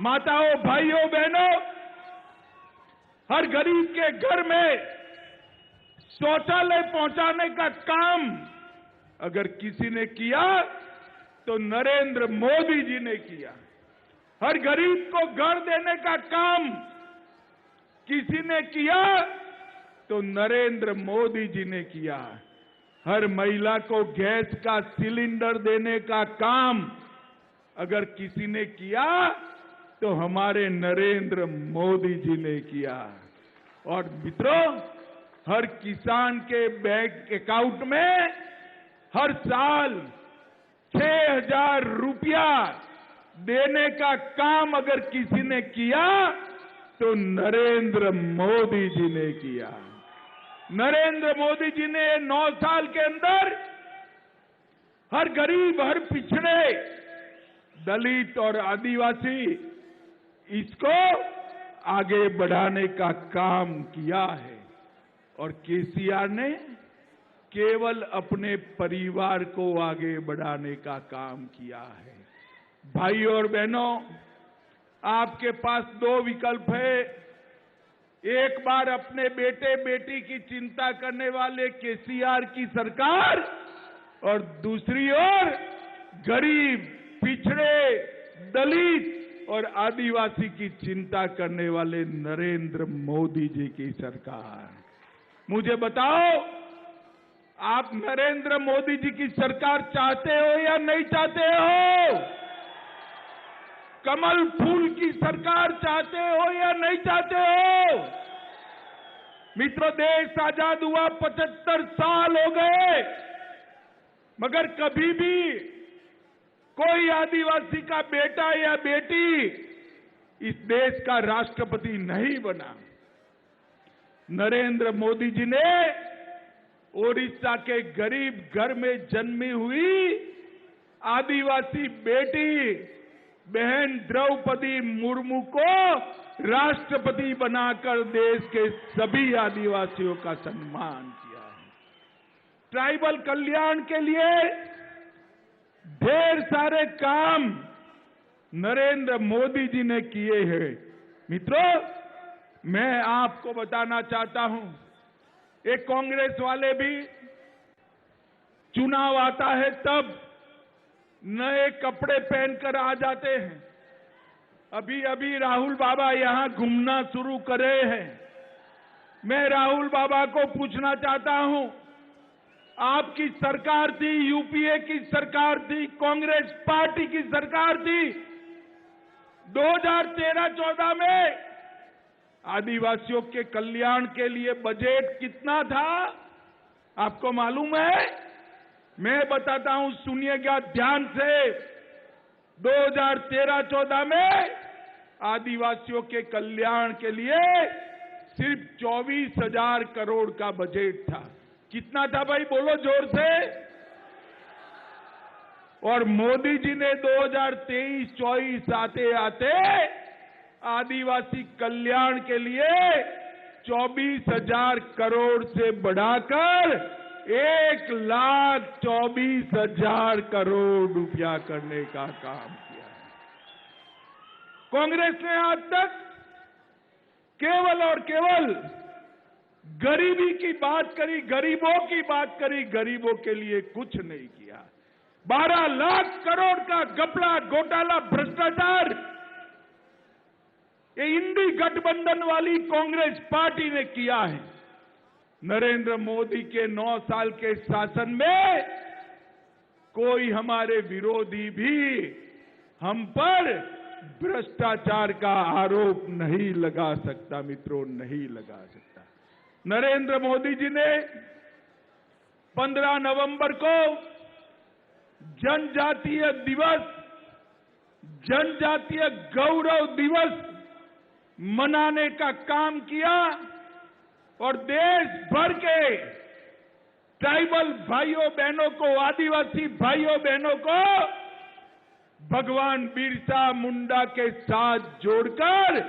माताओं, भाइयों, बहनों, हर गरीब के घर में शौचालय पहुंचाने का काम अगर किसी ने किया तो नरेंद्र मोदी जी ने किया। हर गरीब को घर देने का काम किसी ने किया तो नरेंद्र मोदी जी ने किया। हर महिला को गैस का सिलेंडर देने का काम अगर किसी ने किया तो हमारे नरेंद्र मोदी जी ने किया। और मित्रों, हर किसान के बैंक अकाउंट में हर साल 6,000 रुपया देने का काम अगर किसी ने किया तो नरेंद्र मोदी जी ने किया। नरेंद्र मोदी जी ने 9 साल के अंदर हर गरीब, हर पिछड़े, दलित और आदिवासी इसको आगे बढ़ाने का काम किया है। और केसीआर ने केवल अपने परिवार को आगे बढ़ाने का काम किया है। भाइयों और बहनों, आपके पास 2 विकल्प है। एक बार अपने बेटे बेटी की चिंता करने वाले केसीआर की सरकार और दूसरी ओर गरीब, पिछड़े, दलित और आदिवासी की चिंता करने वाले नरेंद्र मोदी जी की सरकार। मुझे बताओ, आप नरेंद्र मोदी जी की सरकार चाहते हो या नहीं चाहते हो? कमल फूल की सरकार चाहते हो या नहीं चाहते हो? मित्रों, देश आजाद हुआ 75 साल हो गए, मगर कभी भी कोई आदिवासी का बेटा या बेटी इस देश का राष्ट्रपति नहीं बना। नरेंद्र मोदी जी ने ओडिशा के गरीब घर में जन्मी हुई आदिवासी बेटी बहन द्रौपदी मुर्मू को राष्ट्रपति बनाकर देश के सभी आदिवासियों का सम्मान किया है। ट्राइबल कल्याण के लिए ढेर सारे काम नरेंद्र मोदी जी ने किए हैं। मित्रों, मैं आपको बताना चाहता हूं, एक कांग्रेस वाले भी चुनाव आता है तब नए कपड़े पहनकर आ जाते हैं। अभी अभी राहुल बाबा यहां घूमना शुरू करे हैं। मैं राहुल बाबा को पूछना चाहता हूं, आपकी सरकार थी, यूपीए की सरकार थी, कांग्रेस पार्टी की सरकार थी, 2013-14 में आदिवासियों के कल्याण के लिए बजट कितना था आपको मालूम है? मैं बताता हूं, सुनिएगा ध्यान से। 2013-14 में आदिवासियों के कल्याण के लिए सिर्फ 24,000 करोड़ का बजट था। कितना था भाई, बोलो जोर से। और मोदी जी ने 2023-24 आते आते आदिवासी कल्याण के लिए 24,000 करोड़ से बढ़ाकर 1,24,000 करोड़ रुपया करने का काम किया है। कांग्रेस ने आज तक केवल और केवल गरीबी की बात करी, गरीबों की बात करी, गरीबों के लिए कुछ नहीं किया। 12 लाख करोड़ का घपला, घोटाला, भ्रष्टाचार ये इंडी गठबंधन वाली कांग्रेस पार्टी ने किया है। नरेंद्र मोदी के 9 साल के शासन में कोई हमारे विरोधी भी हम पर भ्रष्टाचार का आरोप नहीं लगा सकता। मित्रों, नहीं लगा सकता। नरेंद्र मोदी जी ने 15 नवंबर को जनजातीय दिवस, जनजातीय गौरव दिवस मनाने का काम किया और देश भर के ट्राइबल भाइयों बहनों को, आदिवासी भाइयों बहनों को भगवान बिरसा मुंडा के साथ जोड़कर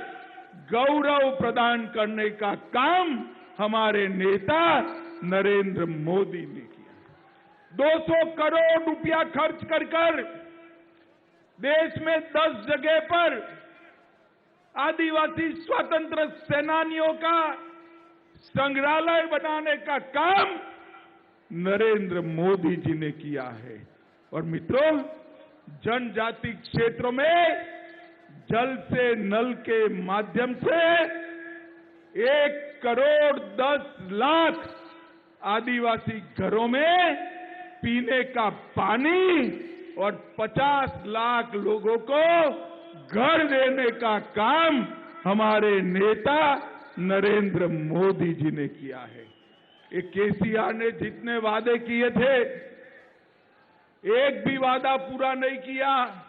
गौरव प्रदान करने का काम हमारे नेता नरेंद्र मोदी ने किया। 200 करोड़ रुपया खर्च कर देश में 10 जगह पर आदिवासी स्वतंत्र सेनानियों का संग्रहालय बनाने का काम नरेंद्र मोदी जी ने किया है। और मित्रों, जनजाति क्षेत्रों में जल से नल के माध्यम से 1,10,00,000 आदिवासी घरों में पीने का पानी और 50 लाख लोगों को घर देने का काम हमारे नेता नरेंद्र मोदी जी ने किया है। ये केसीआर ने जितने वादे किए थे, एक भी वादा पूरा नहीं किया।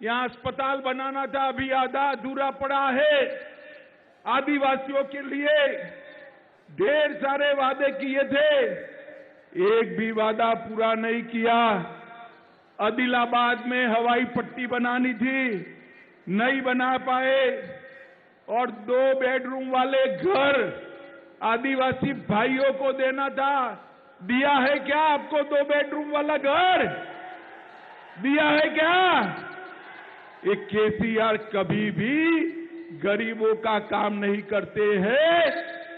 यहां अस्पताल बनाना था, अभी आधा अधूरा पड़ा है। आदिवासियों के लिए ढेर सारे वादे किए थे, एक भी वादा पूरा नहीं किया। आदिलाबाद में हवाई पट्टी बनानी थी, नहीं बना पाए। और 2 बेडरूम वाले घर आदिवासी भाइयों को देना था, दिया है क्या आपको 2 बेडरूम वाला घर? दिया है क्या? ये केसीआर कभी भी गरीबों का काम नहीं करते हैं,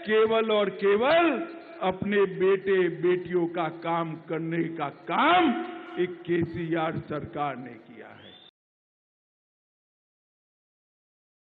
केवल और केवल अपने बेटे बेटियों का काम करने का काम एक केसीआर सरकार ने